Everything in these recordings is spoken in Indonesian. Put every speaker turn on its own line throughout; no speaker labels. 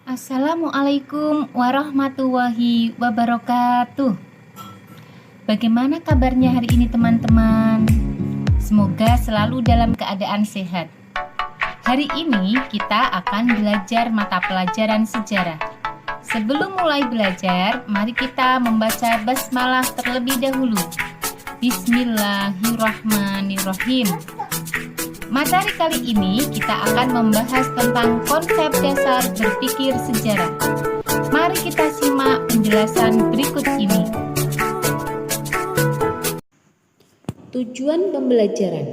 Assalamualaikum warahmatullahi wabarakatuh. Bagaimana kabarnya hari ini teman-teman? Semoga selalu dalam keadaan sehat. Hari ini kita akan belajar mata pelajaran sejarah. Sebelum mulai belajar, mari kita membaca basmalah terlebih dahulu. Bismillahirrahmanirrahim. Materi kali ini kita akan membahas tentang konsep dasar berpikir sejarah. Mari kita simak penjelasan berikut ini. Tujuan pembelajaran.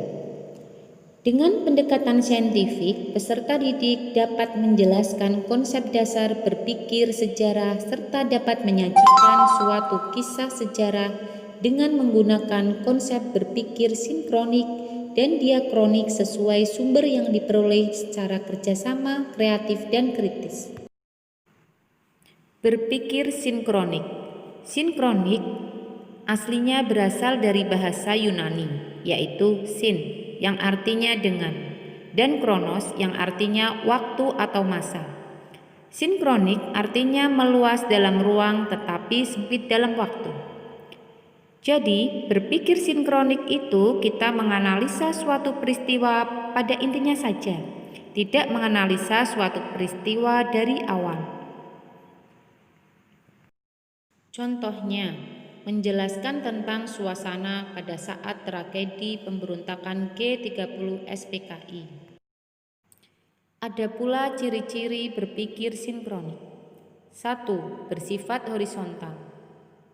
Dengan pendekatan saintifik, peserta didik dapat menjelaskan konsep dasar berpikir sejarah serta dapat menyajikan suatu kisah sejarah dengan menggunakan konsep berpikir sinkronik dan diakronik sesuai sumber yang diperoleh secara kerjasama, kreatif, dan kritis. Berpikir sinkronik. Sinkronik aslinya berasal dari bahasa Yunani, yaitu sin, yang artinya dengan, dan kronos, yang artinya waktu atau masa. Sinkronik artinya meluas dalam ruang tetapi sempit dalam waktu. Jadi, berpikir sinkronik itu kita menganalisa suatu peristiwa pada intinya saja, tidak menganalisa suatu peristiwa dari awal. Contohnya, menjelaskan tentang suasana pada saat tragedi pemberontakan G30 SPKI. Ada pula ciri-ciri berpikir sinkronik. 1. Bersifat horizontal,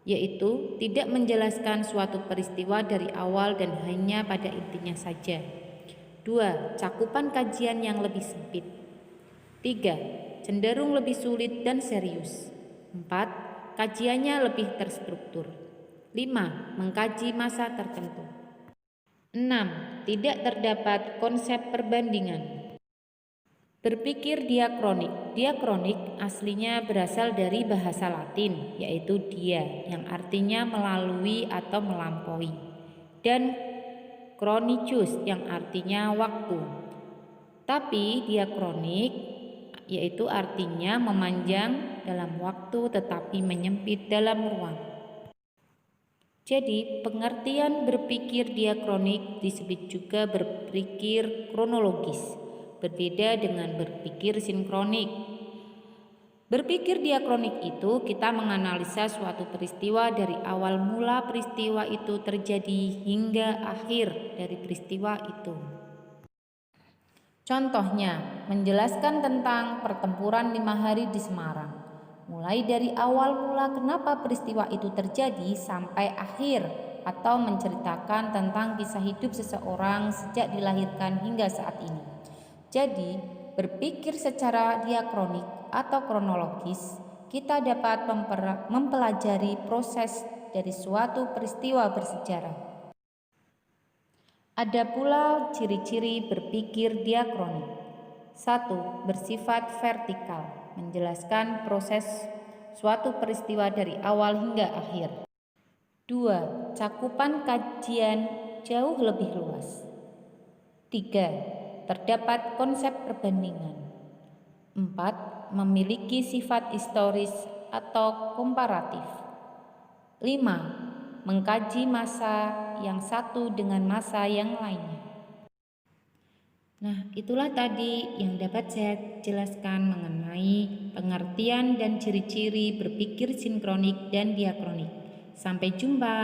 yaitu tidak menjelaskan suatu peristiwa dari awal dan hanya pada intinya saja. 2. Cakupan kajian yang lebih sempit. 3. Cenderung lebih sulit dan serius. 4. Kajiannya lebih terstruktur. 5. Mengkaji masa tertentu. 6. Tidak terdapat konsep perbandingan. Berpikir diakronik. Diakronik aslinya berasal dari bahasa Latin, yaitu dia, yang artinya melalui atau melampaui, dan chronicus yang artinya waktu. Tapi diakronik yaitu artinya memanjang dalam waktu tetapi menyempit dalam ruang. Jadi, pengertian berpikir diakronik disebut juga berpikir kronologis. Berbeda dengan berpikir sinkronik. Berpikir diakronik itu kita menganalisa suatu peristiwa dari awal mula peristiwa itu terjadi hingga akhir dari peristiwa itu. Contohnya, menjelaskan tentang pertempuran 5 hari di Semarang. Mulai dari awal mula kenapa peristiwa itu terjadi sampai akhir, atau menceritakan tentang kisah hidup seseorang sejak dilahirkan hingga saat ini. Jadi, berpikir secara diakronik atau kronologis, kita dapat mempelajari proses dari suatu peristiwa bersejarah. Ada pula ciri-ciri berpikir diakronik. 1. Bersifat vertikal, menjelaskan proses suatu peristiwa dari awal hingga akhir. 2. Cakupan kajian jauh lebih luas. 3. Terdapat konsep perbandingan. 4. Memiliki sifat historis atau komparatif. 5. Mengkaji masa yang satu dengan masa yang lainnya. Nah, itulah tadi yang dapat saya jelaskan mengenai pengertian dan ciri-ciri berpikir sinkronik dan diakronik. Sampai jumpa.